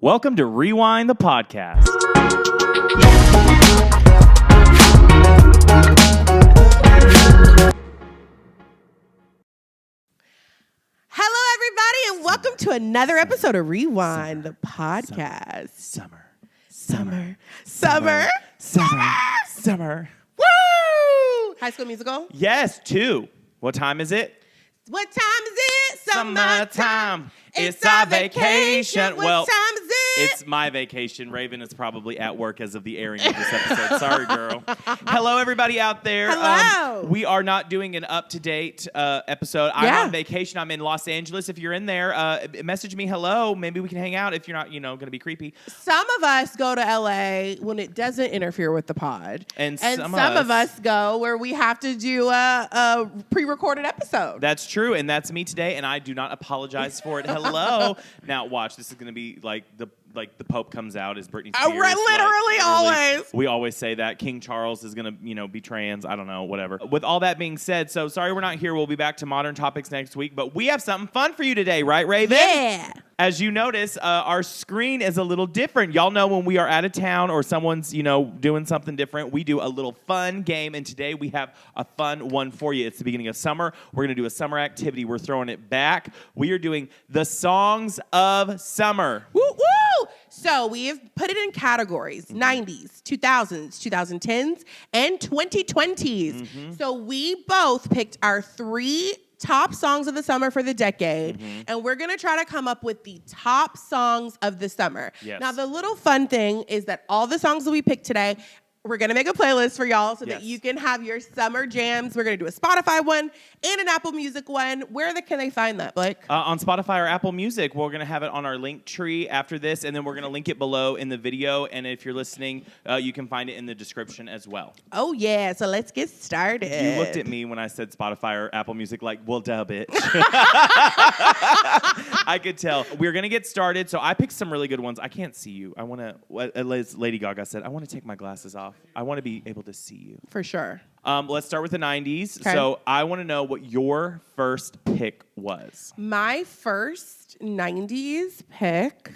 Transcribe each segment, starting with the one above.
Welcome to Rewind the Podcast. Hello, everybody, and welcome to another episode of Rewind the Podcast. Summer. Woo! High School Musical? Yes, 2. What time is it? What time is it? Summertime. It's our vacation. What Well, time is it? It's my vacation. Raven is probably at work as of the airing of this episode. Sorry, girl. Hello, everybody out there. Hello. We are not doing an up-to-date episode. I'm on vacation. I'm in Los Angeles. If you're in there, message me hello. Maybe we can hang out if you're not, going to be creepy. Some of us go to LA when it doesn't interfere with the pod. And some of us go where we have to do a pre-recorded episode. That's true, and that's me today, and I do not apologize for it. Hello. Now, watch. This is going to be like the Pope comes out as Britney Spears. Literally, always. We always say that. King Charles is going to, be trans. I don't know, whatever. With all that being said, so sorry we're not here. We'll be back to modern topics next week, but we have something fun for you today, right, Raven? Yeah. As you notice, our screen is a little different. Y'all know when we are out of town or someone's, doing something different, we do a little fun game, and today we have a fun one for you. It's the beginning of summer. We're going to do a summer activity. We're throwing it back. We are doing the songs of summer. Woo, woo! So we have put it in categories, 90s, 2000s, 2010s, and 2020s. So we both picked our 3 top songs of the summer for the decade, and we're going to try to come up with the top songs of the summer. Yes. Now, the little fun thing is that all the songs that we picked today, we're going to make a playlist for y'all so that you can have your summer jams. We're going to do a Spotify one and an Apple Music one. Where can they find that, Blake? On Spotify or Apple Music. We're going to have it on our link tree after this, and then we're going to link it below in the video. And if you're listening, you can find it in the description as well. Oh, yeah. So let's get started. You looked at me when I said Spotify or Apple Music like, well, duh, bitch. I could tell. We're going to get started. So I picked some really good ones. I can't see you. I want to, as Lady Gaga said, I want to take my glasses off. I want to be able to see you. For sure. Let's start with the 90s. Okay. So I want to know what your first pick was. My first 90s pick.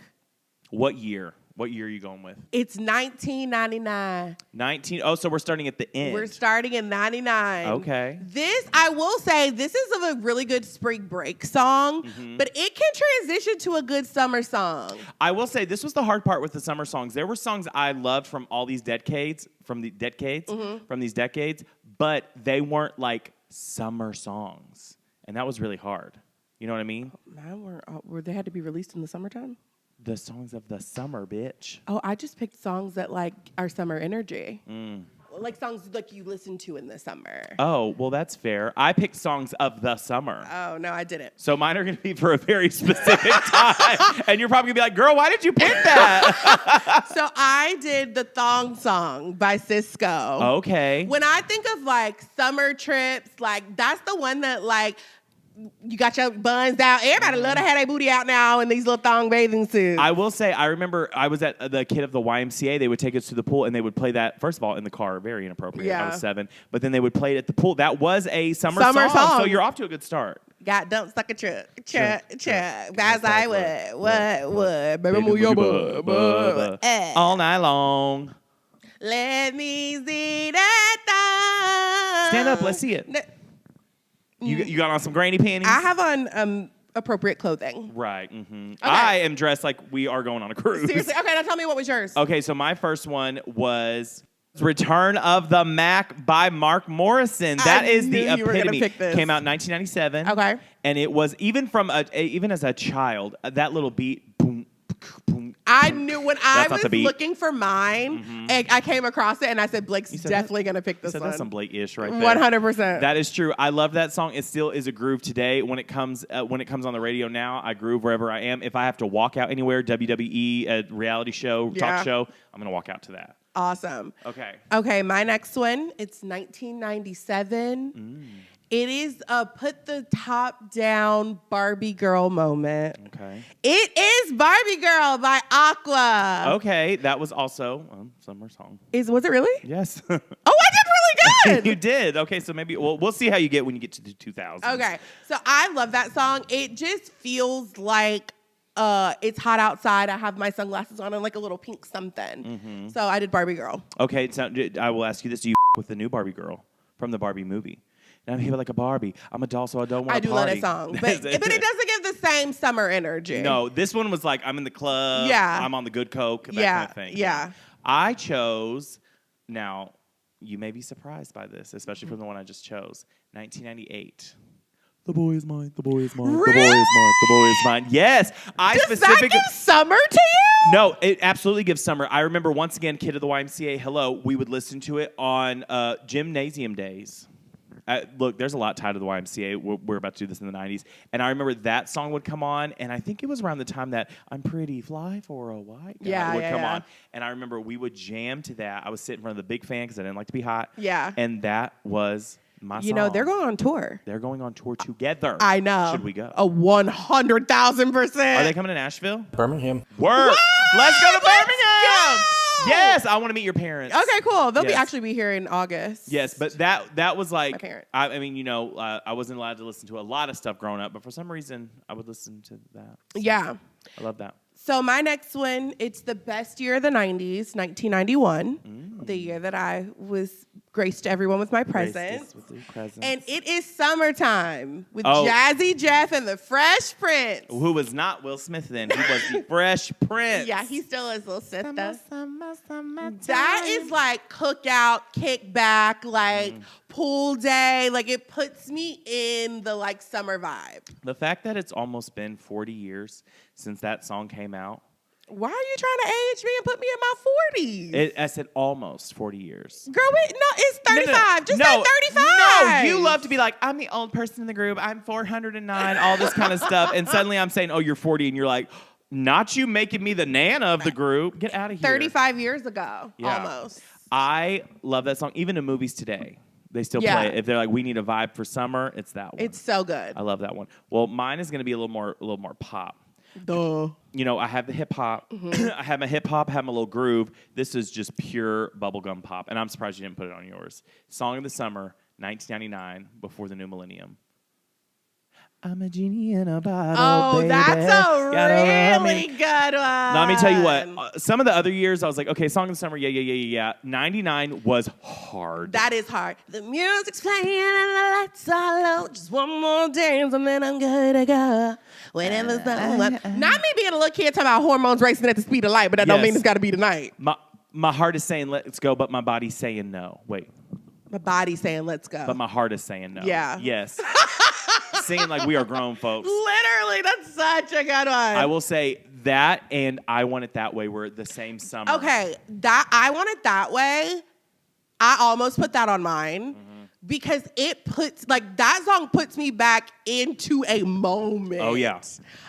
What year? What year are you going with? It's 1999. So we're starting at the end. We're starting in 99. Okay. I will say, this is a really good spring break song, but it can transition to a good summer song. I will say, this was the hard part with the summer songs. There were songs I loved from all these decades, but they weren't like summer songs. And that was really hard. You know what I mean? Were they had to be released in the summertime? The songs of the summer, bitch. Oh, I just picked songs that like are summer energy. Like songs like you listen to in the summer. Oh, well, that's fair. I picked songs of the summer. Oh, no, I didn't. So mine are going to be for a very specific time. And you're probably going to be like, girl, why did you pick that? So I did the Thong Song by Cisco. Okay. When I think of like summer trips, like that's the one that like, you got your buns out. Everybody love to have their booty out now in these little thong bathing suits. I will say, I remember I was at the kid of the YMCA. They would take us to the pool, and they would play that, first of all, in the car. Very inappropriate. Yeah. I was 7. But then they would play it at the pool. That was a summer song. So you're off to a good start. Got dumped, stuck a truck. Guys, I would. Baby, move your butt. All night long. Let me see that thong. Stand up. Let's see it. You got on some granny panties? I have on appropriate clothing. Right. Mm-hmm. Okay. I am dressed like we are going on a cruise. Seriously? Okay, now tell me what was yours. Okay, so my first one was Return of the Mac by Mark Morrison. That is the epitome. You were gonna pick this. Came out in 1997. Okay. And it was, even as a child, that little beat, boom, boom. I knew when I That's was looking for mine, and I came across it, and I said, Blake's definitely going to pick this one. That's some Blake-ish right there. 100%. That is true. I love that song. It still is a groove today. When it comes on the radio now, I groove wherever I am. If I have to walk out anywhere, WWE, a reality show, talk show, I'm going to walk out to that. Awesome. Okay, my next one, it's 1997. It is a put the top down Barbie girl moment. Okay. It is Barbie Girl by Aqua. Okay, that was also a summer song. Was it really? Yes. Oh, I did really good. You did. Okay, so maybe we'll see how you get when you get to the 2000s. Okay, so I love that song. It just feels like it's hot outside. I have my sunglasses on and like a little pink something. Mm-hmm. So I did Barbie Girl. Okay, so I will ask you this: do you with the new Barbie girl from the Barbie movie? And I'm here like a Barbie. I'm a doll, so I don't want to I do love that song, but it doesn't give the same summer energy. No, this one was like I'm in the club. Yeah. I'm on the good coke. That Yeah, kind of thing. yeah. I chose. Now, you may be surprised by this, especially from the one I just chose. 1998. The boy is mine. The boy is mine. Really? The boy is mine. The boy is mine. Yes, Does that give summer to you? No, it absolutely gives summer. I remember once again, Kid of the YMCA. Hello, we would listen to it on gymnasium days. Look, there's a lot tied to the YMCA. We're about to do this in the 90s. And I remember that song would come on, and I think it was around the time that I'm Pretty Fly for a White Guy would come on. And I remember we would jam to that. I was sitting in front of the big fan because I didn't like to be hot. Yeah. And that was my song. You know, they're going on tour. They're going on tour together. I know. Should we go? 100,000%. Are they coming to Nashville? Birmingham. Word. What? Let's go to Let's Birmingham. go! Yes, I want to meet your parents. Okay, cool. They'll Yes. actually be here in August. Yes, but that was like, My parents. I mean, you know, I wasn't allowed to listen to a lot of stuff growing up, but for some reason, I would listen to that. So Yeah. I love that. So my next one, it's the best year of the 90s, 1991, the year that I was graced everyone with my presents. With the presents. And it is summertime with Oh. Jazzy Jeff and the Fresh Prince. Who was not Will Smith then? He was the Fresh Prince. Yeah, he still is little sister. Summertime. That is like cookout, kickback, like pool day. Like it puts me in the like summer vibe. The fact that it's almost been 40 years since that song came out. Why are you trying to age me and put me in my 40s? I said almost 40 years. Girl, it's 35. Just say 35. No, you love to be like, I'm the old person in the group. I'm 409, all this kind of stuff. And suddenly I'm saying, oh, you're 40. And you're like, not you making me the Nana of the group. Get out of here. 35 years ago, Yeah. almost. I love that song. Even in movies today, they still Yeah. play it. If they're like, we need a vibe for summer, it's that one. It's so good. I love that one. Well, mine is going to be a little more pop. Duh. You know, I have the hip hop. I have my hip hop, I have my little groove. This is just pure bubblegum pop. And I'm surprised you didn't put it on yours. Song of the Summer, 1999, before the new millennium. I'm a genie in a bottle. Oh, baby. that's a Gotta love really me. good one. Let me tell you what. Some of the other years, I was like, okay, Song of the Summer, yeah. 99 was hard. That is hard. The music's playing and the lights are low. Just one more dance and then I'm good to go. Whenever not me being a little kid talking about hormones racing at the speed of light, but that don't Yes. mean it's got to be tonight. My heart is saying let's go, but my body's saying no. Wait. My body's saying let's go. But my heart is saying no. Yeah. Yes. Singing like we are grown folks. Literally, that's such a good one. I will say that and I Want It That Way were the same summer. Okay, that I Want It That Way, I almost put that on mine because it puts, like, that song puts me back into a moment. Oh, yeah.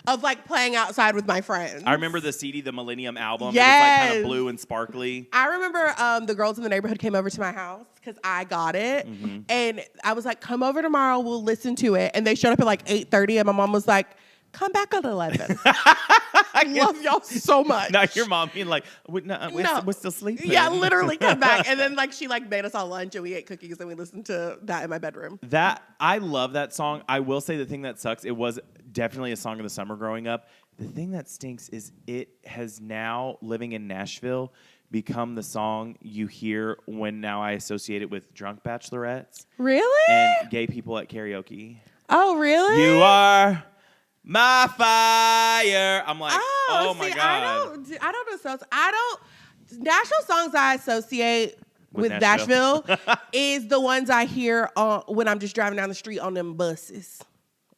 Of, like, playing outside with my friends. I remember the CD, the Millennium album. Yes. It was like kind of blue and sparkly. I remember the girls in the neighborhood came over to my house because I got it. And I was like, come over tomorrow, we'll listen to it. And they showed up at like 8:30 and my mom was like, come back at 11. I love y'all so much. Not your mom being like, we're still sleeping. Yeah, literally come back. And then like she like made us all lunch and we ate cookies and we listened to that in my bedroom. I love that song. I will say the thing that sucks, it was definitely a song of the summer growing up. The thing that stinks is it has now, living in Nashville, become the song you hear when now I associate it with drunk bachelorettes. Really? And gay people at karaoke. Oh, really? You are my fire. I'm like, oh my see, God. Nashville songs I associate with Nashville is the ones I hear when I'm just driving down the street on them buses.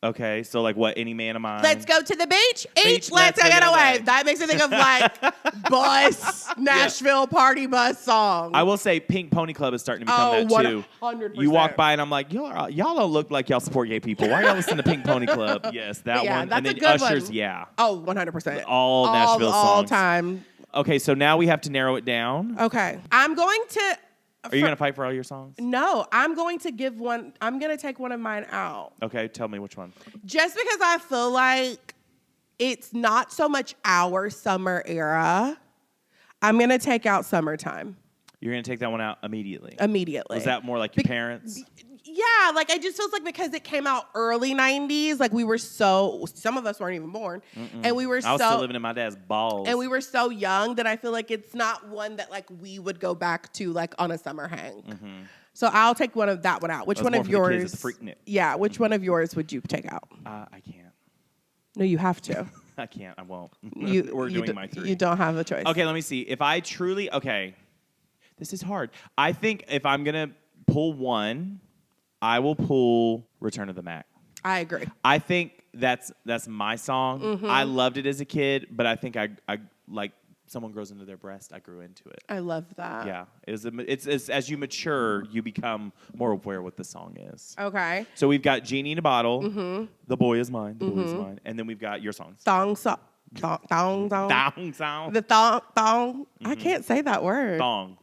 Okay, so like what, Any Man of Mine? Let's go to the beach. Let's go get away. That makes me think of like bus, Nashville party bus songs. I will say Pink Pony Club is starting to become that too. 100%. You walk by and I'm like, y'all don't look like y'all support gay people. Why y'all listen to Pink Pony Club? Yes, that Yeah, one. that's And a then good Usher's, one. yeah. Oh, 100%. All Nashville all songs. time. Okay, so now we have to narrow it down. Okay. I'm going to... Are you going to fight for all your songs? No, I'm going to give one. I'm going to take one of mine out. Okay, tell me which one. Just because I feel like it's not so much our summer era, I'm going to take out Summertime. You're going to take that one out immediately. Immediately. Was that more like your parents? Yeah, like I just feels like because it came out early 90s, like we were some of us weren't even born. And we were I was still living in my dad's balls. And we were so young that I feel like it's not one that like we would go back to like on a summer hang. So I'll take that one out. Which one of yours? The Freaknik. Yeah, which one of yours would you take out? I can't. No, you have to. I can't. I won't. We're doing my 3. You don't have a choice. Okay, let me see. If I truly, this is hard. I think if I'm going to pull one, I will pull Return of the Mac. I agree. I think that's my song. I loved it as a kid, but I think I like someone grows into their breast. I grew into it. I love that. Yeah, it's as you mature, you become more aware what the song is. Okay. So we've got Genie in a Bottle, The Boy Is Mine, The Boy Is Mine, and then we've got your songs. Thong. Thong song. The thong. I can't say that word. Thong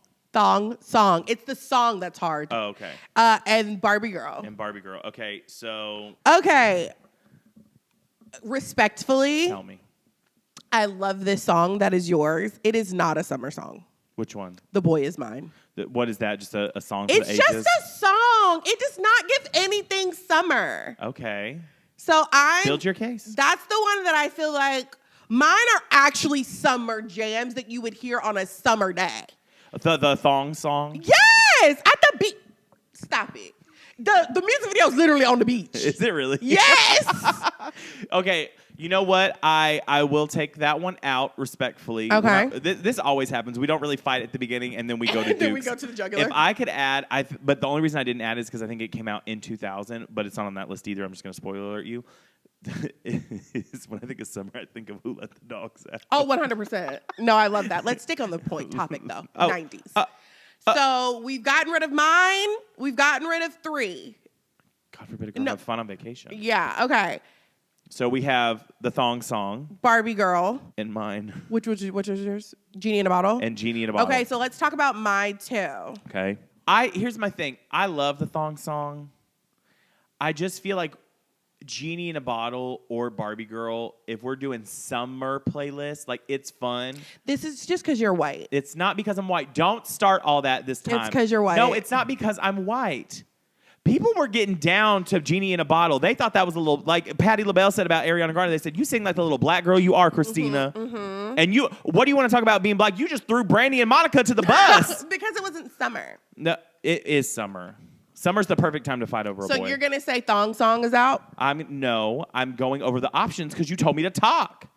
song. It's the song that's hard. Oh, okay. And Barbie Girl. Okay, so. Okay. Respectfully. Tell me. I love this song that is yours. It is not a summer song. Which one? The Boy Is Mine. What is that? Just a song for the ages? It's just a song. It does not give anything summer. Okay. So Build your case. That's the one that I feel like mine are actually summer jams that you would hear on a summer day. The thong song? Yes! At the beach. Stop it. The music video is literally on the beach. Is it really? Yes! Okay. You know what? I will take that one out respectfully. Okay. This always happens. We don't really fight at the beginning, and then we go to Dukes. Then we go to the jugular. If I could add, but the only reason I didn't add is because I think it came out in 2000, but it's not on that list either. I'm just going to spoiler alert you. When I think of summer, I think of Who Let the Dogs Out. Oh, 100%. No, I love that. Let's stick on the point topic, though. 90s. So we've gotten rid of mine. We've gotten rid of 3. God forbid a girl have fun on vacation. Yeah, okay. So we have the thong song. Barbie Girl. And mine. Which was yours? Genie in a Bottle? And Genie in a Bottle. Okay, so let's talk about my 2. Okay. Here's my thing. I love the thong song. I just feel like Genie in a Bottle or Barbie Girl, if we're doing summer playlists, like it's fun. This is just because you're white. It's not because I'm white. Don't start all that this time. It's because you're white. No, it's not because I'm white. People were getting down to Genie in a Bottle. They thought that was a little, like Patti LaBelle said about Ariana Grande. They said, you sing like the little black girl you are, Christina. And what do you want to talk about being black? You just threw Brandy and Monica to the bus. Because it wasn't summer. No, it is summer. Summer's the perfect time to fight over a boy. So you're going to say thong song is out? I'm going over the options because you told me to talk.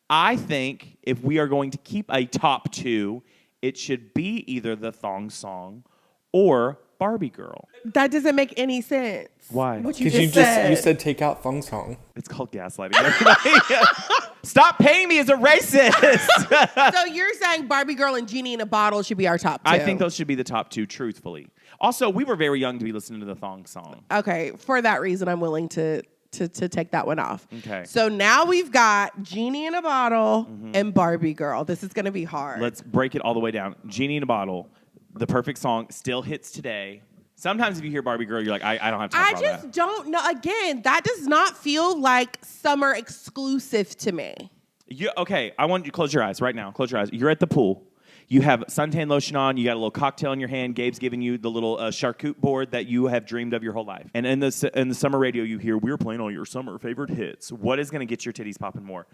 I think if we are going to keep a top 2, it should be either the thong song or Barbie Girl. That doesn't make any sense. Why? What Because you said take out thong song. It's called gaslighting. Everybody. Stop paying me as a racist. So you're saying Barbie Girl and Genie in a Bottle should be our top 2? I think those should be the top 2, truthfully. Also, we were very young to be listening to the thong song. Okay, for that reason, I'm willing to take that one off. Okay. So now we've got Genie in a Bottle and Barbie Girl. This is going to be hard. Let's break it all the way down. Genie in a Bottle, the perfect song, still hits today. Sometimes if you hear Barbie Girl, you're like, I don't have time for all that. I just don't know. Again, that does not feel like summer exclusive to me. Okay, I want you to close your eyes right now. Close your eyes. You're at the pool. You have suntan lotion on. You got a little cocktail in your hand. Gabe's giving you the little charcuterie board that you have dreamed of your whole life. And in the summer radio, you hear, we're playing all your summer favorite hits. What is going to get your titties popping more?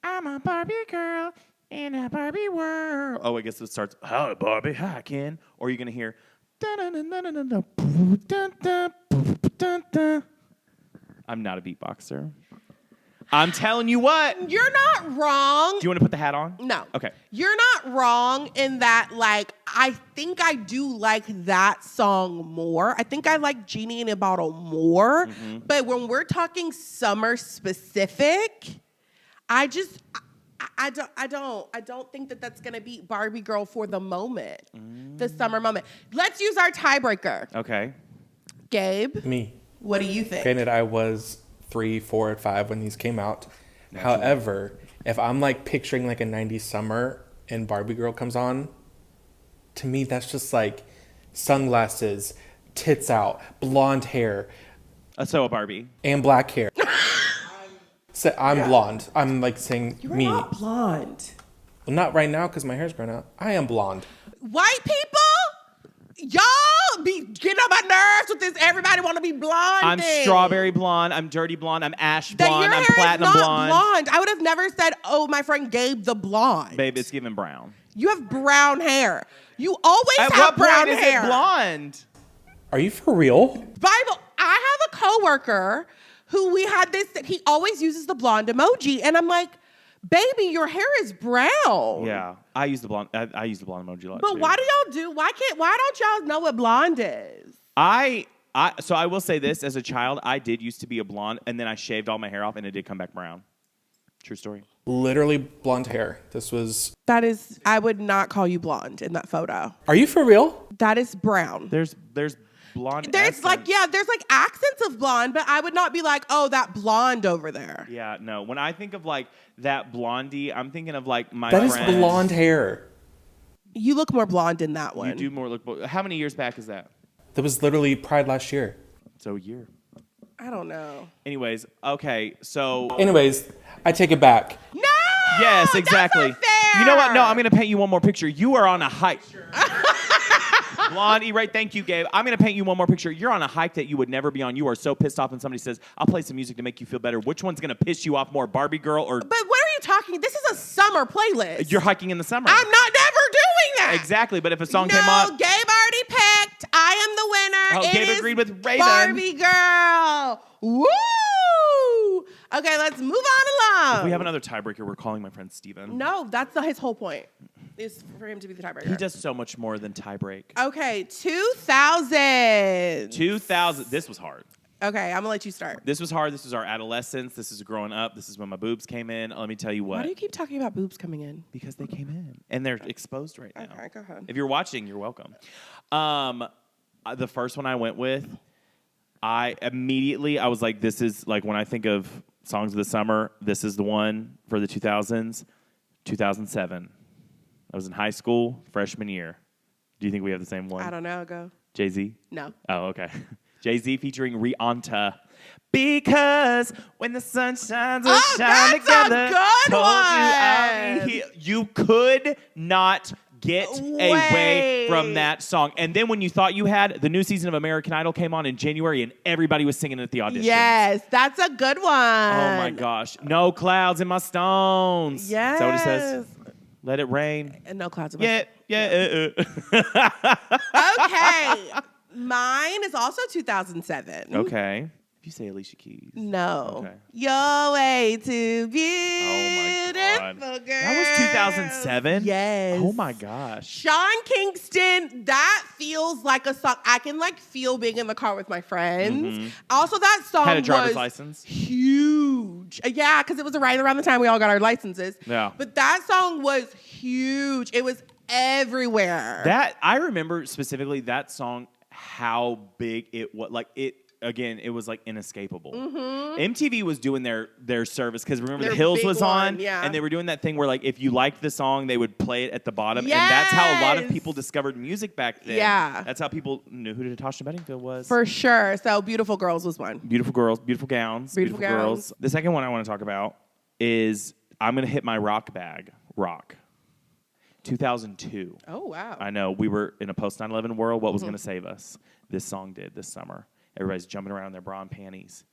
I'm a Barbie girl in a Barbie world. Oh, I guess it starts, hi, Barbie, hi, Ken. Or you're going to hear, I'm not a beatboxer. I'm telling you what. You're not wrong. Do you want to put the hat on? No. Okay. You're not wrong in that, like, I think I do like that song more. I think I like Genie in a Bottle more. But when we're talking summer specific, I don't think that that's going to beat Barbie Girl for the moment, the summer moment. Let's use our tiebreaker. Okay. Gabe. Me. What do you think? Granted, I was 3, 4, and 5 when these came out. However, if I'm like picturing like a 90s summer and Barbie Girl comes on, to me that's just like sunglasses, tits out, blonde hair. So a Barbie. And black hair. So I'm blonde. I'm like saying You're me. not blonde. Well, not right now because my hair's grown out. I am blonde. White people Y'all be getting on my nerves with this. Everybody want to be blonde. I'm strawberry blonde. I'm dirty blonde. I'm ash blonde. Your I'm hair platinum is not blonde. I would have never said, "Oh, my friend Gabe the blonde." Babe, it's giving brown. You have brown hair. You always At have what brown point hair. is it blonde? Are you for real? Bible. I have a coworker who we had this. He always uses the blonde emoji, and I'm like, "Baby, your hair is brown." Yeah, I use the blonde. I use the blonde emoji a lot. But too. why don't y'all know what blonde is? So I will say this: as a child, I did used to be a blonde, and then I shaved all my hair off, and it did come back brown. True story. Literally blonde hair. This was. That is, I would not call you blonde in that photo. Are you for real? That is brown. There's blonde. There's essence. there's like accents of blonde, but I would not be like, oh, that blonde over there. Yeah, no. When I think of like that blondie, I'm thinking of like my That is friend. blonde hair. You look more blonde in that one. You do more look. How many years back is that? That was literally Pride last year. So a year. I don't know. Anyways, okay, so Anyways, I take it back. No. yes, exactly. That's not fair. You know what? No, I'm gonna paint you one more picture. You are on a hike. Blondie, right? Thank you, Gabe. I'm gonna paint you one more picture. You're on a hike that you would never be on. You are so pissed off when somebody says, "I'll play some music to make you feel better." Which one's gonna piss you off more, Barbie Girl or? But what are you talking? This is a summer playlist. You're hiking in the summer. I'm not never doing that. Exactly, but if a song no, came on, Gabe already picked. I am the winner. Oh, It Gabe is agreed with Raven. Barbie Girl. Woo! Okay, let's move on along. if we have another tiebreaker, we're calling my friend Steven. No, that's his whole point. Is for him to be the tiebreaker. He does so much more than tiebreak. Okay, 2000. 2000. This was hard. Okay, I'm gonna let you start. This was hard. This was our adolescence. This is growing up. This is when my boobs came in. Let me tell you what. Why do you keep talking about boobs coming in? Because they came in and they're exposed right now. Okay, go ahead. If you're watching, you're welcome. The first one I went with, I was like, this is like when I think of songs of the summer, this is the one for the 2000s. 2007. I was in high school, freshman year. Do you think we have the same one? I don't know. Go. Jay-Z? No. Oh, okay. Jay-Z featuring Rihanna. Because when the sun shines, we'll shine that's a together. good Told one. You could not get away from that song. And then when you thought you had, the new season of American Idol came on in January and everybody was singing at the audition. Yes, that's a good one. Oh my gosh. No clouds in my stones. Yes. Is that what it says? Let it rain. And no clouds. Yeah. Okay. Mine is also 2007. Okay. If you say Alicia Keys. No. Okay. Your way to beautiful, Oh my God. girl. That was 2007? Yes. Oh my gosh. Sean Kingston, that feels like a song I can like feel being in the car with my friends. Also, that song Had a driver's was license? huge. Yeah, because it was right around the time we all got our licenses. Yeah. But that song was huge. It was everywhere. That I remember specifically that song, how big it was. Like it again, it was like inescapable. MTV was doing their service because remember Their The Hills big was one, on, yeah. and they were doing that thing where like if you liked the song, they would play it at the bottom, and that's how a lot of Yes. people discovered music back then. Yeah. That's how people knew who Natasha Bedingfield was. For sure. So Beautiful Girls was one. Beautiful girls, beautiful gowns, Beautiful girls. gowns. The second one I want to talk about is I'm gonna hit my rock bag. Rock. 2002. Oh, wow. I know we were in a post 9/11 world. What was going to save us? This song did this summer. Everybody's jumping around in their bra and panties.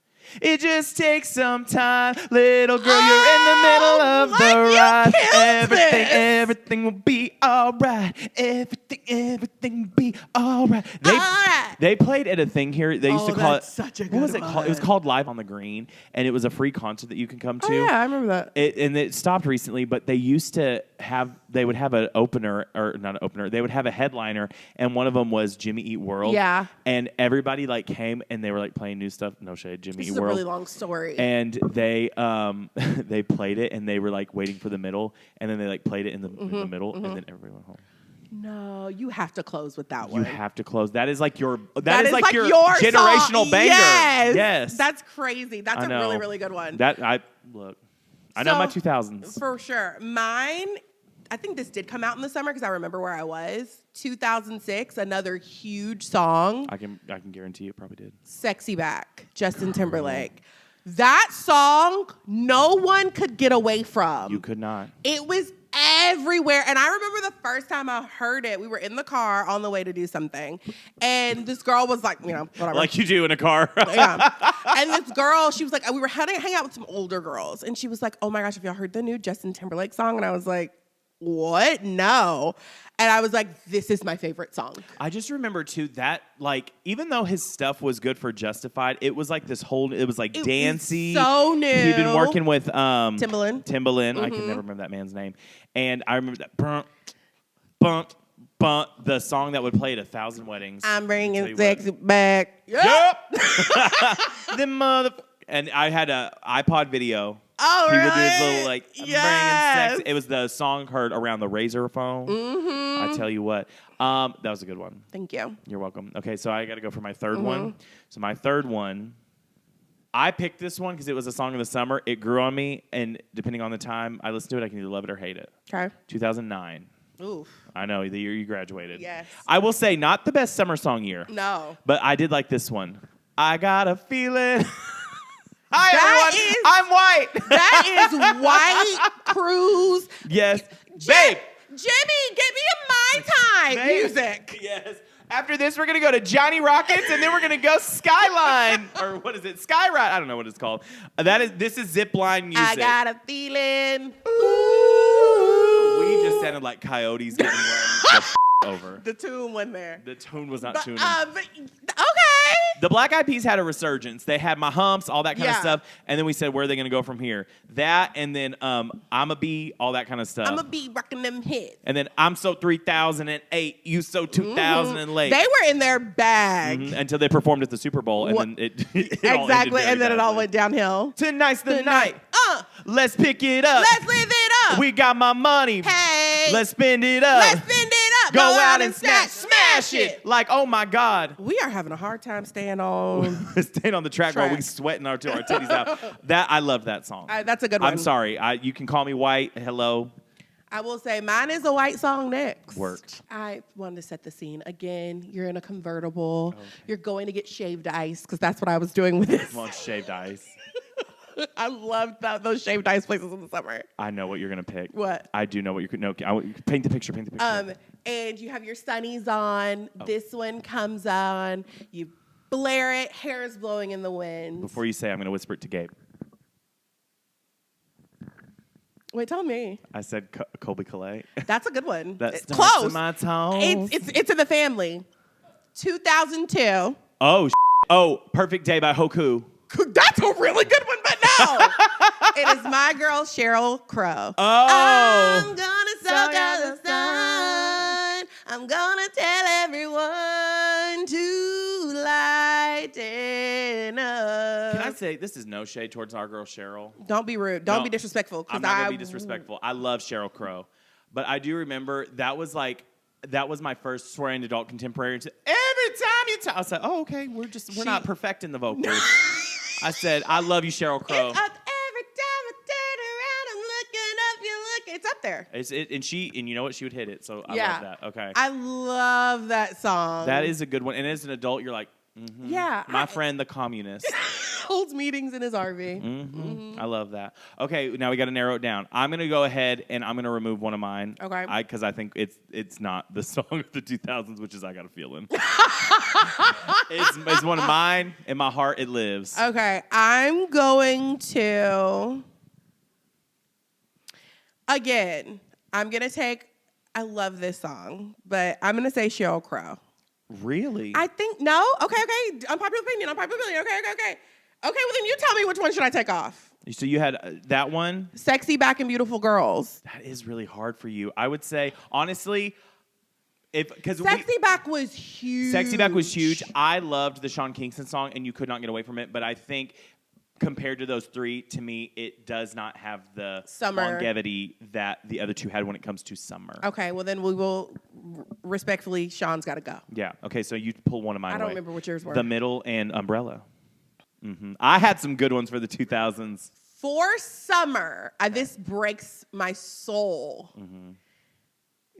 It just takes some time, little girl. You're in the middle of like the you ride. killed this. Everything will be all right. Everything will be all right. They played at a thing here. They used to call it. that's such a What was good it called? It was one. called Live on the Green, and it was a free concert that you can come to. Oh, yeah, I remember that. It stopped recently, but they used to have. They would have an opener, or not an opener. They would have a headliner, and one of them was Jimmy Eat World. Yeah. And everybody like came, and they were like playing new stuff. No shade, Jimmy This Eat is a World. really long story. And they they played it, and they were like waiting for the middle, and then they like played it in the middle, and then everybody went home. No, you have to close with that You one. have to close. That is like your That is like your song. generational banger. Yes. Yes. That's crazy. That's I a know. really, really good one. I know my So, 2000s. For sure. Mine, I think this did come out in the summer because I remember where I was. 2006, another huge song. I can guarantee it probably did. Sexy Back, Justin Timberlake. That song, no one could get away from. You could not. It was everywhere. And I remember the first time I heard it, we were in the car on the way to do something. And this girl was like, whatever. Like you do in a car. Yeah. And this girl, she was like, we were hanging out with some older girls. And she was like, oh my gosh, have y'all heard the new Justin Timberlake song? And I was like, what? No. And I was like, this is my favorite song. I just remember too that like even though his stuff was good for Justified, it was like this whole it was like dancey. So new. He'd been working with Timbaland. I can never remember that man's name. And I remember that bump, the song that would play at 1,000 weddings. I'm bringing sexy back. Yep. The mother. And I had a iPod video. Oh, he really? would do his little like I'm bringing Yes. sex. It was the song heard around the Razor phone. Mm-hmm. I tell you what, that was a good one. Thank you. You're welcome. Okay, so I got to go for my third one. So my third one, I picked this one because it was a song of the summer. It grew on me, and depending on the time I listen to it, I can either love it or hate it. Okay. 2009. Oof. I know, the year you graduated. Yes. I will say, not the best summer song year. No. But I did like this one. I got a feeling. Hi, That everyone. I'm white. That is White Cruise. Yes. Babe. Jimmy, get me a My Time Babe. music. Yes. After this, we're going to go to Johnny Rockets, and then we're going to go Skyline. Or what is it? Skyride. I don't know what it's called. This is Zipline music. I got a feeling. Ooh. We just sounded like coyotes getting run over. The tune went there. The tune was not But, tuning. okay. The Black Eyed Peas had a resurgence. They had My Humps, all that kind of Yeah. stuff. And then we said, where are they going to go from here? That, and then I'm a Bee, all that kind of stuff. I'm going to be rocking them hits. And then I'm so 3008, you so 2000 and late. They were in their bag. Until they performed at the Super Bowl, and then it all ended Exactly. very And then it all badly. went downhill. Tonight's the Tonight. night. Let's pick it up. Let's live it up. We got my money. Hey. Let's spend it up. Let's spend it up. Go out and smash it. Like, oh my God. We are having a hard time staying on. Staying on the track while we Track. sweating our titties out. I love that song. That's a good one. I'm sorry. You can call me white. Hello. I will say mine is a white song next. Worked. I wanted to set the scene. Again, you're in a convertible. Okay. You're going to get shaved ice because that's what I was doing with this. Want shaved ice. I loved those shaved ice places in the summer. I know what you're going to pick. What? I do know what you're going to no, paint the picture. And you have your sunnies on. Oh. This one comes on. You blare it. Hair is blowing in the wind. Before you say, I'm going to whisper it to Gabe. Wait, tell me. I said Colby Calais. That's a good one. That's close. In my tones. It's in the family. 2002. Oh, Perfect Day by Hoku. That's a really good one, but no. It is my girl, Sheryl Crow. Oh. I'm gonna soak out the sun. I'm gonna tell everyone to lighten up. Can I say, this is no shade towards our girl, Sheryl. Don't be rude. Don't be disrespectful. I'm not going to be disrespectful. I love Sheryl Crow. But I do remember that was my first swearing adult contemporary. Every time you talk, I was like, oh, okay, we're not perfecting the vocals. I said, I love you, Sheryl Crow. It's up every time I turn around, I'm looking up, you're looking. It's up there. And you know what? She would hit it. So I love that. Okay. I love that song. That is a good one. And as an adult, you're like, yeah. My friend, the communist. Holds meetings in his RV. I love that. Okay, now we got to narrow it down. I'm going to go ahead and I'm going to remove one of mine. Okay. Because I think it's not the song of the 2000s, which is I Got a Feeling. It's one of mine. In my heart, it lives. Okay, I'm going to, again, I love this song, but I'm going to say Sheryl Crow. Really? I think, no? Okay. Unpopular opinion. Okay, well then you tell me which one should I take off. So you had that one? Sexy Back and Beautiful Girls. That is really hard for you. I would say, honestly, Sexy Back was huge. Sexy Back was huge. I loved the Sean Kingston song, and you could not get away from it. But I think compared to those three, to me, it does not have the longevity that the other two had when it comes to summer. Okay, well then we will respectfully, Sean's got to go. Yeah. Okay, so you pull one of mine away. I don't remember what yours were. The Middle and Umbrella. I had some good ones for the 2000s. For summer, this breaks my soul.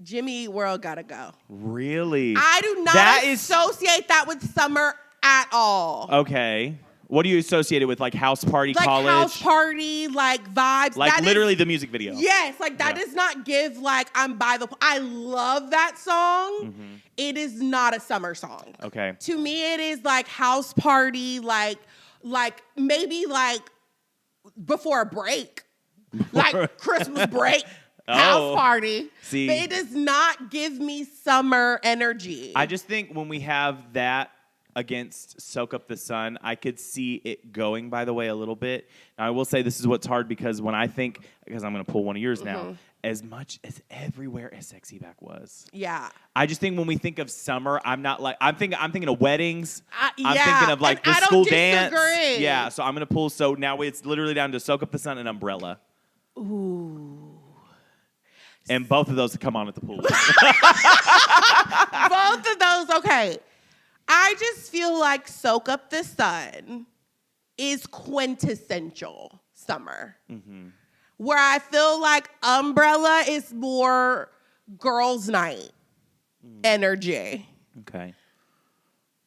Jimmy Eat World gotta go. Really? I do not associate that with summer at all. Okay. What do you associate it with? Like house party, Like college? house party, like vibes. Like That literally is- the music video. Yes, like that Yeah. does not give like I'm by the. I love that song. It is not a summer song. Okay. To me, it is like house party, like maybe like before a break, like Christmas break. House Oh. party. See. But it does not give me summer energy. I just think when we have that against Soak Up the Sun, I could see it going, by the way, a little bit. Now, I will say this is what's hard because when I think, because I'm going to pull one of yours now, as much as everywhere as Sexy Back was. Yeah. I just think when we think of summer, I'm thinking of weddings. I'm yeah, thinking of like and the I school don't dance. disagree. Yeah, so I'm going to pull. So now it's literally down to Soak Up the Sun and Umbrella. Ooh. And both of those come on at the pool. Both of those, okay. I just feel like Soak Up the Sun is quintessential summer. Where I feel like Umbrella is more girls' night energy. Okay.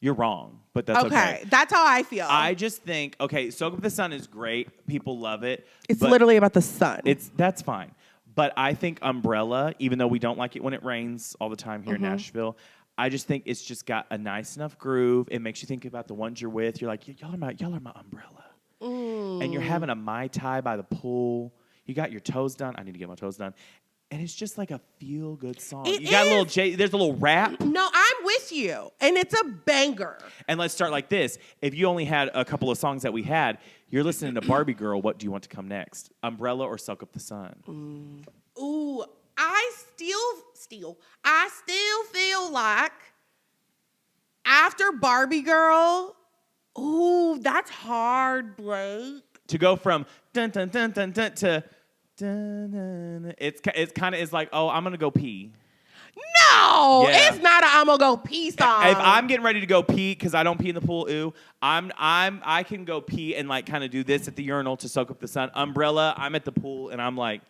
You're wrong, but that's okay. That's how I feel. I just think, okay, Soak Up the Sun is great. People love it. it's but literally about the sun. That's fine. But I think Umbrella, even though we don't like it when it rains all the time here in Nashville, I just think it's just got a nice enough groove. It makes you think about the ones you're with. You're like, y'all are my umbrella. And you're having a Mai Tai by the pool. You got your toes done. I need to get my toes done. And it's just like a feel-good song. It You got a little is. there's a little rap. No, I'm with you. And it's a banger. And let's start like this. If you only had a couple of songs that we had, you're listening to Barbie Girl, what do you want to come next? Umbrella or Soak Up the Sun? Ooh, I still feel like after Barbie Girl, ooh, that's hard, Blake. To go from dun dun dun dun dun to dun, dun, dun, it's kind of like, oh, I'm gonna go pee. No, Yeah. it's not a I'm gonna go pee song. If I'm getting ready to go pee because I don't pee in the pool, I can go pee and like kind of do this at the urinal to Soak Up the Sun. Umbrella, I'm at the pool and I'm like,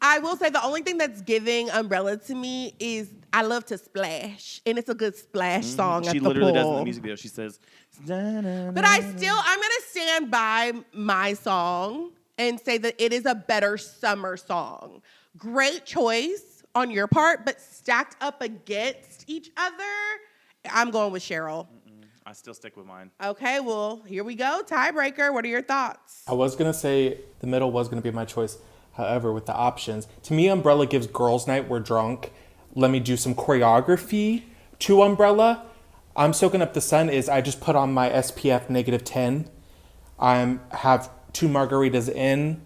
I will say the only thing that's giving Umbrella to me is I love to splash, and it's a good splash song at she the literally pool. does in the music video. She says, But I'm gonna stand by my song and say that it is a better summer song. Great choice on your part, but stacked up against each other, I'm going with Cheryl. I still stick with mine. Okay, well, here we go. Tiebreaker. What are your thoughts? I was going to say the middle was going to be my choice. However, with the options, to me, Umbrella gives girls' night. We're drunk. Let me do some choreography to Umbrella. I'm Soaking Up the Sun is I just put on my SPF -10. I have 2 margaritas in,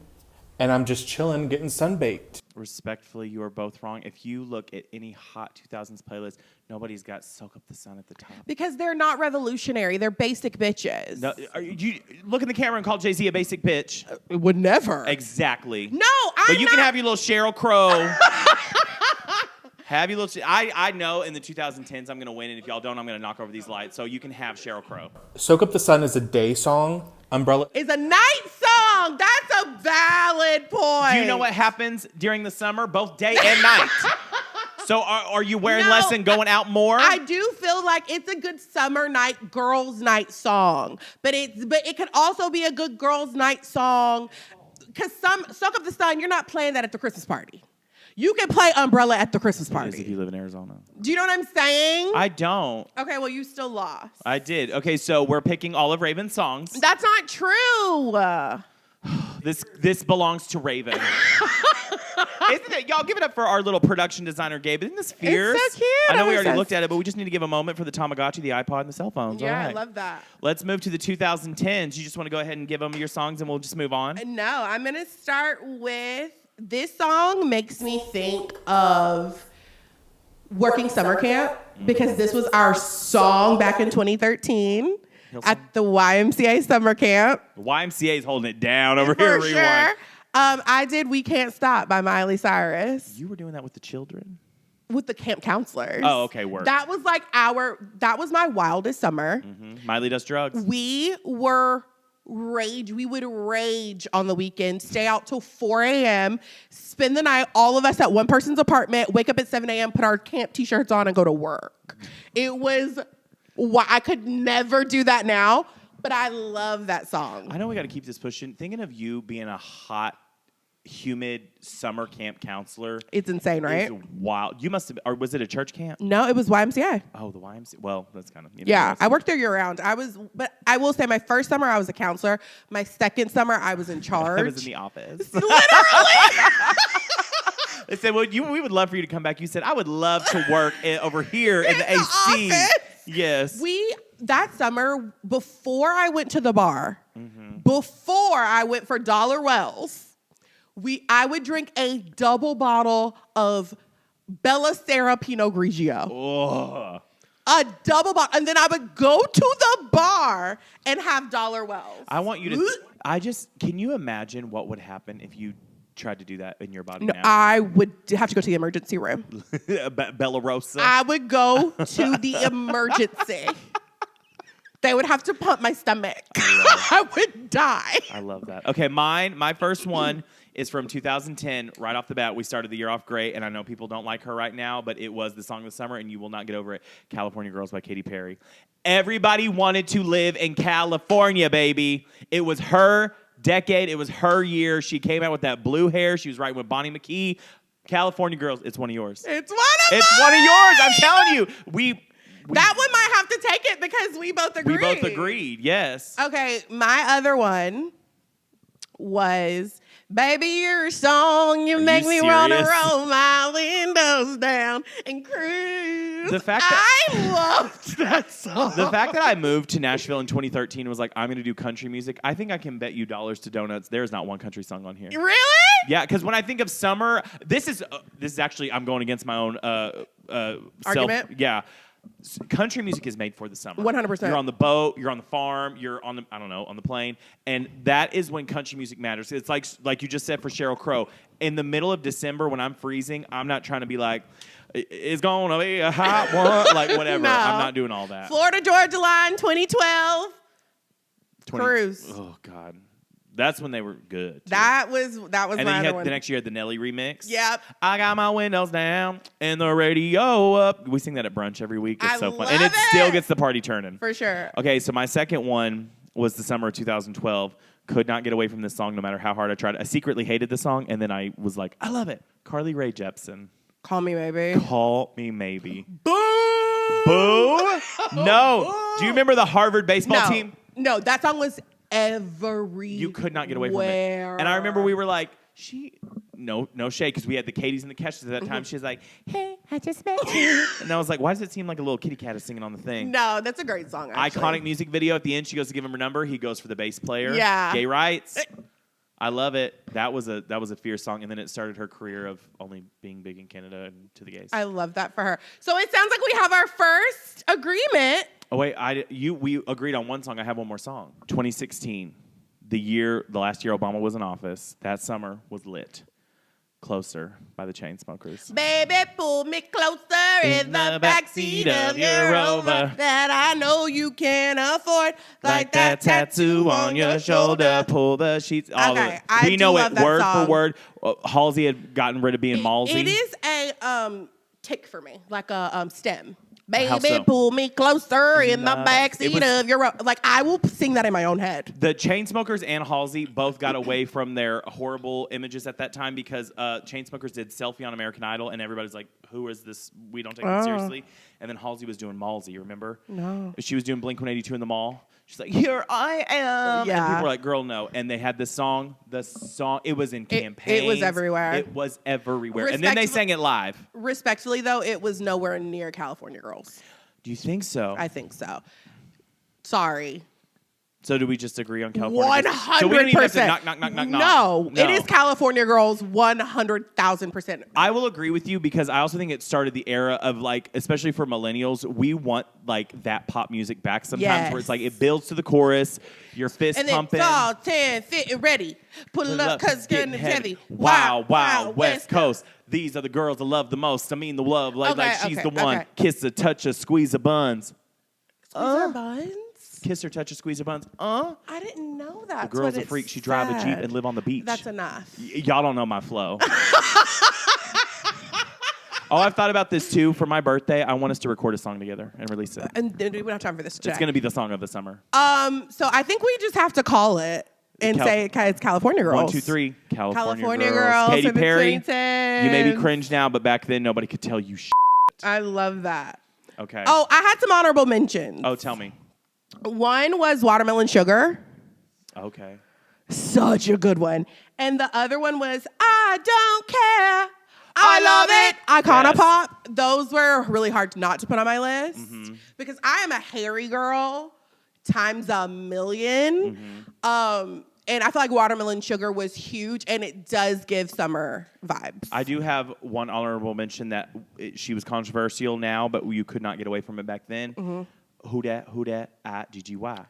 and I'm just chilling, getting sunbaked. Respectfully, you are both wrong. If you look at any hot 2000s playlist, nobody's got Soak Up the Sun at the top. Because they're not revolutionary. They're basic bitches. No, you look in the camera and call Jay-Z a basic bitch. It would never. Exactly. No, But you can have your little Sheryl Crow. Have your little. I know in the 2010s I'm gonna win, and if y'all don't, I'm gonna knock over these lights. So you can have Sheryl Crow. Soak Up the Sun is a day song. Umbrella It's a night song. That's a valid point. Do you know what happens during the summer? Both day and night. So are you wearing No, less and going out more? I do feel like it's a good summer night, girls' night song. But it could also be a good girls' night song. Because Soak Up the Sun, you're not playing that at the Christmas party. You can play Umbrella at the Christmas It is party. if you live in Arizona. Do you know what I'm saying? I don't. Okay, well, you still lost. I did. Okay, so we're picking all of Raven's songs. That's not true. This belongs to Raven. Isn't it? Y'all give it up for our little production designer, Gabe. Isn't this fierce? It's so cute. I know we I'm already obsessed. looked at it, but we just need to give a moment for the Tamagotchi, the iPod, and the cell phones. Yeah, All I right. love that. Let's move to the 2010s. You just want to go ahead and give them your songs, and we'll just move on? No, I'm going to start with this song makes me think of working summer camp because this was our song back in 2013 at the YMCA summer camp. The YMCA is holding it down over For here. sure. Rewind. I did We Can't Stop by Miley Cyrus You were doing that with the children? with the camp counselors. Oh, okay, work. That was my wildest summer. Miley does drugs. We would rage on the weekend, stay out till 4 a.m., spend the night, all of us at one person's apartment, wake up at 7 a.m., put our camp t-shirts on and go to work. It was, I could never do that now. But I love that song. I know we got to keep this pushing. Thinking of you being a hot, humid summer camp counselor. It's insane, right? Is wild. You must have, or was it a church camp? No, it was YMCA. Oh, the YMCA. Well, that's kind of. Yeah, I worked there year round. But I will say my first summer I was a counselor. My second summer I was in charge. I was in the office. Literally. They said, well, we would love for you to come back. You said, I would love to work over here in the AC. Office. Yes. That summer, before I went to the bar, before I went for Dollar Wells, I would drink a double bottle of Bella Sera Pinot Grigio. Oh. A double bottle. And then I would go to the bar and have Dollar Wells. I want you to, can you imagine what would happen if you tried to do that in your body No, now? I would have to go to the emergency room. Bella Rosa. I would go to the emergency. They would have to pump my stomach. I would die. I love that. Okay, my first one is from 2010. Right off the bat, we started the year off great, and I know people don't like her right now, but it was the song of the summer, and you will not get over it. California Girls by Katy Perry. Everybody wanted to live in California, baby. It was her decade. It was her year. She came out with that blue hair. She was writing with Bonnie McKee. California Girls, it's one of yours. It's one of yours. I'm telling you. That one might have to take it because we both agreed. We both agreed, yes. Okay, my other one was Baby, you're a song. You make me want to roll my windows down and cruise. I loved that song. The fact that I moved to Nashville in 2013 and was like, I'm going to do country music, I think I can bet you dollars to donuts there's not one country song on here. Really? Yeah, because when I think of summer, this is actually, I'm going against my own argument. Yeah. Country music is made for the summer. 100%. You're on the boat, you're on the farm, you're on the, on the plane. And that is when country music matters. It's like you just said for Sheryl Crow. In the middle of December when I'm freezing, I'm not trying to be like, it's going to be a hot one. Like, whatever. No. I'm not doing all that. Florida Georgia Line 2012. Cruise. Oh, God. That's when they were good. Too. That was and my then other one. The next year, the Nelly remix. Yep. I got my windows down and the radio up. We sing that at brunch every week. It's so fun. And it still gets the party turning. For sure. Okay, so my second one was the summer of 2012. Could not get away from this song no matter how hard I tried. I secretly hated the song, and then I was like, I love it. Carly Rae Jepsen. Call Me Maybe. Call Me Maybe. Boo! Boo? No. Do you remember the Harvard baseball team? No, that song was everywhere. You could not get away from it. And I remember we were like, no shade, because we had the Katies and the Keshes at that time. She was like, hey, I just met you. And I was like, why does it seem like a little kitty cat is singing on the thing? No, that's a great song, actually. Iconic music video. At the end, she goes to give him her number. He goes for the bass player. Yeah. Gay rights. I love it. That was a fierce song, and then it started her career of only being big in Canada and to the gays. I love that for her. So it sounds like we have our first agreement. Oh wait, we agreed on one song. I have one more song. 2016, the last year Obama was in office. That summer was lit. Closer by the Chainsmokers. Baby, pull me closer in the backseat of your Rover that I know you can't afford. Like that tattoo on your shoulder. Pull the sheets. Okay, we know love it that word song. for word. Halsey had gotten rid of being Malsey. It is a tick for me, like a stem. How Baby, so? pull me closer in the backseat of your Rover. Like, I will sing that in my own head. The Chainsmokers and Halsey both got away from their horrible images at that time because Chainsmokers did Selfie on American Idol, and everybody's like, who is this? We don't take it seriously. And then Halsey was doing Malsey, you remember? No. She was doing Blink-182 in the mall. She's like, here I am. Yeah. And people were like, girl, no. And they had this song. It was in campaigns. It was everywhere. It was everywhere. And then they sang it live. Respectfully, though, it was nowhere near California Girls. Do you think so? I think so. Sorry. So do we just agree on California? 100%. So we don't even have to knock. No, it is California Girls 100,000%. I will agree with you because I also think it started the era of like, especially for millennials, we want like that pop music back sometimes where it's like it builds to the chorus, your fist and then pumping. tall, 10, fit, and ready. Pull it up because it's getting heavy. Wow, West Coast. These are the girls I love the most. I mean the love. Like she's the one. Okay. Kiss her, touch her, squeeze her buns. Squeeze her buns? Kiss her, touch her, squeeze her buns. I didn't know that. The girl's a freak. She drive a Jeep and live on the beach. That's enough. Y'all don't know my flow. Oh, I've thought about this too. For my birthday, I want us to record a song together and release it. And then we don't have time for this today. It's going to be the song of the summer. So I think we just have to call it and say it's California Girls. 1, 2, 3. California Girls. Katy in the Perry. 2010s. You may be cringe now, but back then nobody could tell you shit. I love that. Okay. Oh, I had some honorable mentions. Oh, tell me. One was Watermelon Sugar. Okay. Such a good one. And the other one was I Don't Care. I love it. Icona Pop. Those were really hard not to put on my list because I am a hairy girl times a million. And I feel like Watermelon Sugar was huge, and it does give summer vibes. I do have one honorable mention that she was controversial now, but you could not get away from it back then. Who dat at GGY.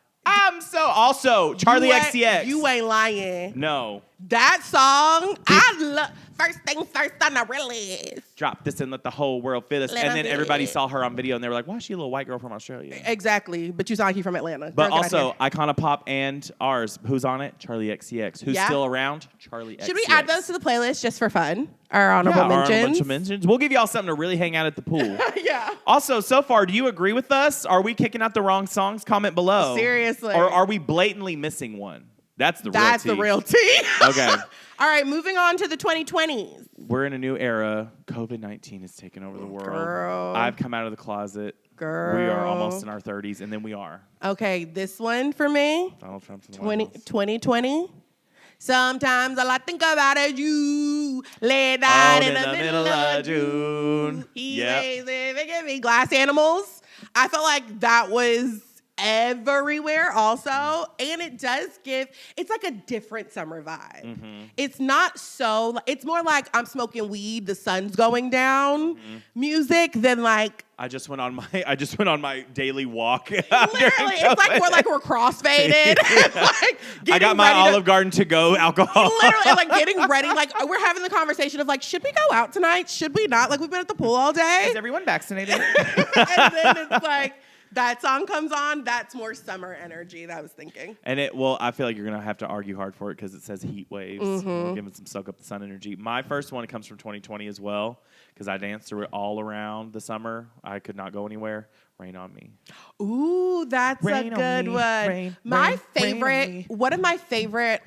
Also Charlie XCX. You ain't lying. No. That song, I love. First thing first on the release. Drop this and let the whole world feel this. And then everybody saw her on video and they were like, why is she a little white girl from Australia? Exactly. But you sound like you from Atlanta. But also, Icona Pop and ours. Who's on it? Charlie XCX. Who's still around? Charlie XCX. Should we add those to the playlist just for fun? Our honorable mentions? Our honorable mentions. We'll give y'all something to really hang out at the pool. Yeah. Also, so far, do you agree with us? Are we kicking out the wrong songs? Comment below. Seriously. Or are we blatantly missing one? That's the real tea. Okay. All right, moving on to the 2020s. We're in a new era. COVID-19 is taking over the world. Girl. I've come out of the closet. Girl. We are almost in our 30s, and then we are. Okay, this one for me. Donald Trump's in the White House. 2020. Sometimes all I think about is you. Lay down in the middle of June. Give me Glass Animals. I felt like that was everywhere also, and it does give, it's like a different summer vibe. It's not so, it's more like I'm smoking weed, the sun's going down music than like I just went on my daily walk. Literally, it's like we're crossfaded. Like I got my Olive Garden to go alcohol. Literally, like getting ready. Like we're having the conversation of like, should we go out tonight? Should we not? Like we've been at the pool all day. Is everyone vaccinated? And then it's like that song comes on. That's more summer energy that I was thinking. And I feel like you're gonna have to argue hard for it because it says heat waves. We're giving some soak up the sun energy. My first one comes from 2020 as well because I danced through it all around the summer. I could not go anywhere. Rain on Me. Ooh, that's a good one. One of my favorite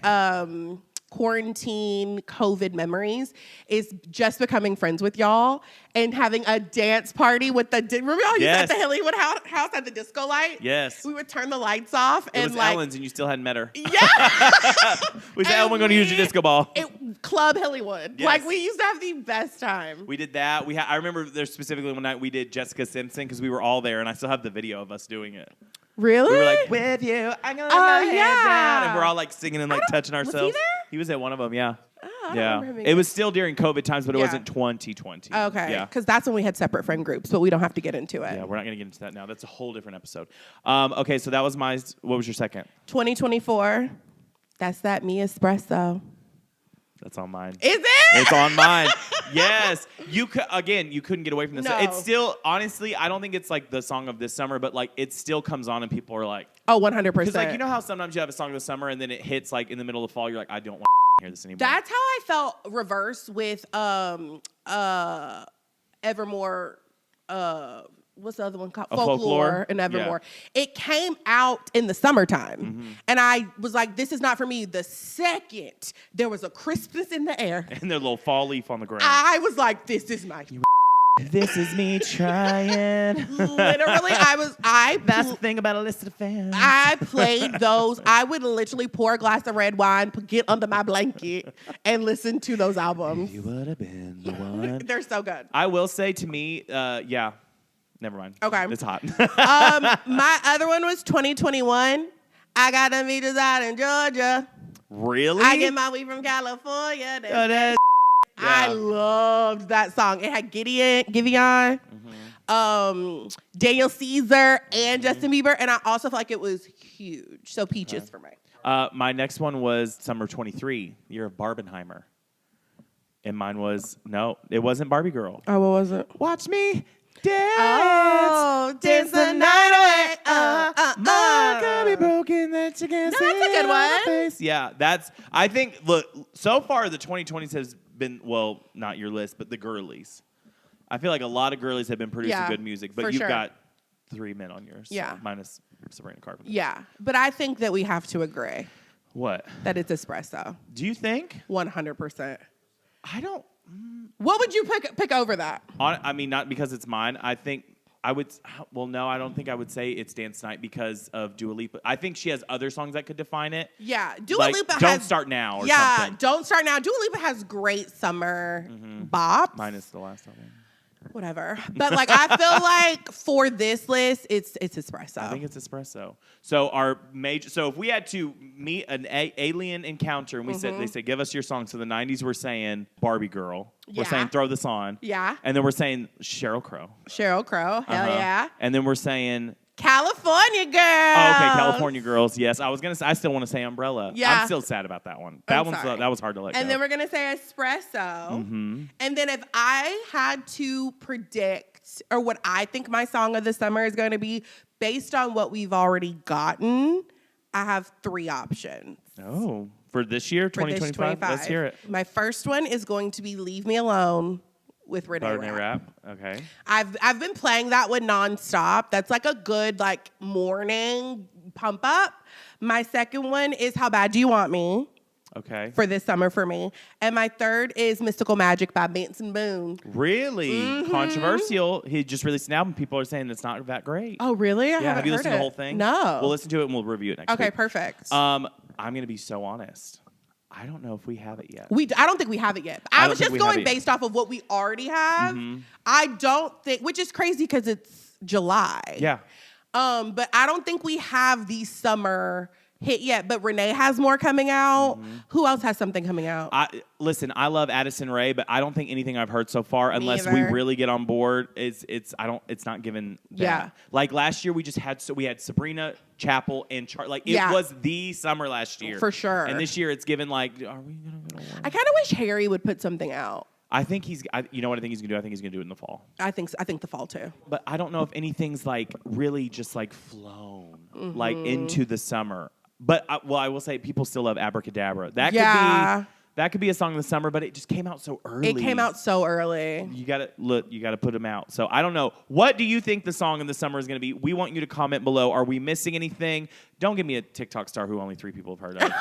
quarantine COVID memories is just becoming friends with y'all and having a dance party with remember y'all used at the Hollywood house at the disco light? Yes. We would turn the lights off It was Ellen's and you still hadn't met her. Yeah. We said, Ellen, we're going to use your disco ball. Club Hollywood. Yes. Like we used to have the best time. We did that. I remember there's specifically one night we did Jessica Simpson because we were all there and I still have the video of us doing it. Really? We were like, with you, I'm going to let my head down. And we're all like singing and like touching ourselves. Was he there? He was at one of them, yeah. Oh, I yeah. don't remember him It was still during COVID times, but it Yeah. wasn't 2020. Okay. Yeah. Because that's when we had separate friend groups, but we don't have to get into it. Yeah, we're not going to get into that now. That's a whole different episode. Okay, so that was what was your second? 2024. That's that Me Espresso. That's on mine. Is it? It's on mine. Yes. You couldn't get away from this. No. It's still, honestly, I don't think it's like the song of this summer, but like it still comes on and people are like, oh, 100%. because like, you know how sometimes you have a song of the summer and then it hits like in the middle of fall, you're like, I don't want to hear this anymore. That's how I felt reverse with Evermore, what's the other one called? Folklore and Evermore. Yeah. It came out in the summertime. And I was like, this is not for me. The second there was a crispness in the air. And their little fall leaf on the ground. I was like, this is my This is me trying. Literally, That's the thing about a list of fans. I played those. I would literally pour a glass of red wine, get under my blanket, and listen to those albums. You would have been the one. They're so good. I will say to me, yeah. Never mind. Okay. It's hot. My other one was 2021. I got them beaches out in Georgia. Really? I get my weed from California. I loved that song. It had Giveon, Daniel Caesar, and Justin Bieber. And I also felt like it was huge. So Peaches for me. My next one was Summer 23, the year of Barbenheimer. And mine was, no, it wasn't Barbie Girl. Oh, what was it? Watch me dance. Oh, dance the night away. My could be broken that you can't see. That's a good one. Face. Yeah, I think, look, so far the 2020s has been, well, not your list, but the girlies. I feel like a lot of girlies have been producing Yeah, good music, but for you've sure. got 3 men on yours. Yeah. Minus Sabrina Carpenter. Yeah, but I think that we have to agree What? that it's espresso. Do you think? 100%. I don't. What would you pick over that? I mean, not because it's mine. I think I would. Well, no, I don't think I would say it's Dance Night because of Dua Lipa. I think she has other songs that could define it. Yeah, Dua Like, Lipa has... Don't Start Now or yeah, something. Don't Start Now. Dua Lipa has great summer bops. Minus the last album. Whatever. But like I feel like for this list, it's espresso. I think it's espresso. So our major. So if we had to meet an alien encounter, and we said they said give us your song. So the '90s we're saying Barbie Girl. We're Yeah. saying Throw This On. Yeah. And then we're saying Sheryl Crow. Sheryl Crow. Hell yeah. And then we're saying. California Girl. Oh, okay, California Girls. Yes, I was gonna say. I still want to say Umbrella. Yeah. I'm still sad about that one. I'm That sorry. that was hard to let go. And then we're gonna say espresso. And then if I had to predict or what I think my song of the summer is going to be based on what we've already gotten, I have 3 options. Oh, for this year, For this 2025. Let's hear it. My first one is going to be "Leave Me Alone" with Renee Renee Rapp. Rapp. Okay. I've been playing that one nonstop. That's like a good like morning pump up. My second one is "How Bad Do You Want Me" Okay. for this summer for me. And my third is "Mystical Magic" by Benson Boone. Really controversial. He just released an album. People are saying it's not that great. Oh, really? I yeah. haven't Have you heard listened to the it. whole thing? No. We'll listen to it and we'll review it next Okay, week. perfect. I'm gonna be so honest. I don't know if we have it yet. I don't think we have it yet. I I don't was think just we have going it yet. based off of what we already have. I don't think, which is crazy because it's July. Yeah. But I don't think we have the summer hit yet. But Renee has more coming out. Who else has something coming out? Listen, I love Addison Rae, but I don't think anything I've heard so far, unless we either. really get on board, it's not given. Yeah. Like last year, we had Sabrina, Chapel, and Like it Yeah. was the summer last year For sure. And this year, it's given like, are we gonna get on board? I kind of wish Harry would put something out. I think you know what I think he's gonna do? I think he's gonna do it in the fall. I think the fall too. But I don't know if anything's like really just like flown like into the summer. But I will say people still love Abracadabra. That could be a song of the summer, but it just came out so early. It came out so early. You gotta put them out. So I don't know. What do you think the song of the summer is gonna be? We want you to comment below. Are we missing anything? Don't give me a TikTok star who only 3 people have heard of.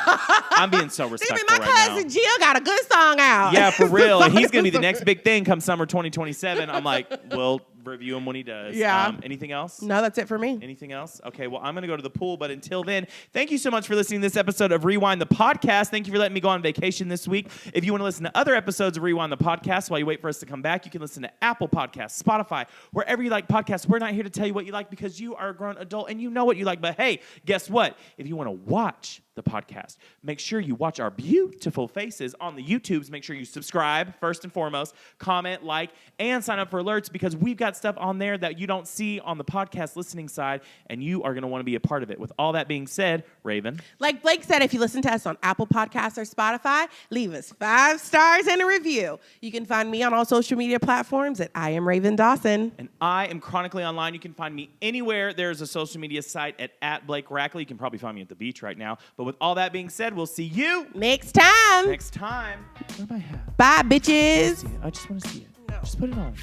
I'm being so respectful My right cousin now. Jill got a good song out. Yeah, for real. And he's gonna be the next big thing come summer 2027. I'm like, we'll review him when he does. Yeah. Anything else? No, that's it for me. Anything else? Okay, well, I'm going to go to the pool, but until then, thank you so much for listening to this episode of Rewind the Podcast. Thank you for letting me go on vacation this week. If you want to listen to other episodes of Rewind the Podcast while you wait for us to come back, you can listen to Apple Podcasts, Spotify, wherever you like podcasts. We're not here to tell you what you like because you are a grown adult and you know what you like. But hey, guess what? If you want to watch the podcast, make sure you watch our beautiful faces on the YouTubes. Make sure you subscribe first and foremost, comment, like, and sign up for alerts because we've got stuff on there that you don't see on the podcast listening side, and you are going to want to be a part of it. With all that being said, Raven. Like Blake said, if you listen to us on Apple Podcasts or Spotify, leave us 5 stars and a review. You can find me on all social media platforms at I am Raven Dawson. And I am chronically online. You can find me anywhere there's a social media site at Blake Rackley. You can probably find me at the beach right now. But with all that being said, we'll see you Next time. next time. Where am I at? Bye, bitches. I just want to see it. No. Just put it on.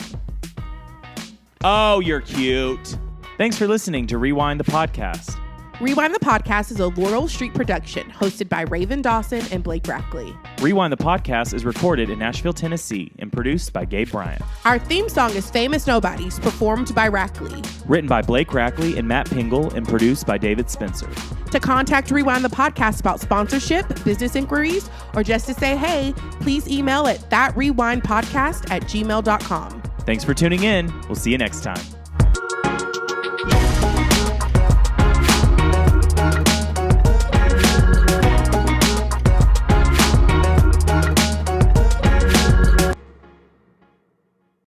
Oh, you're cute. Thanks for listening to Rewind the Podcast. Rewind the Podcast is a Laurel Street production hosted by Raven Dawson and Blake Rackley. Rewind the Podcast is recorded in Nashville, Tennessee, and produced by Gabe Bryant. Our theme song is Famous Nobodies, performed by Rackley. Written by Blake Rackley and Matt Pingle, and produced by David Spencer. To contact Rewind the Podcast about sponsorship, business inquiries, or just to say hey, please email at thatrewindpodcast@gmail.com. Thanks for tuning in. We'll see you next time.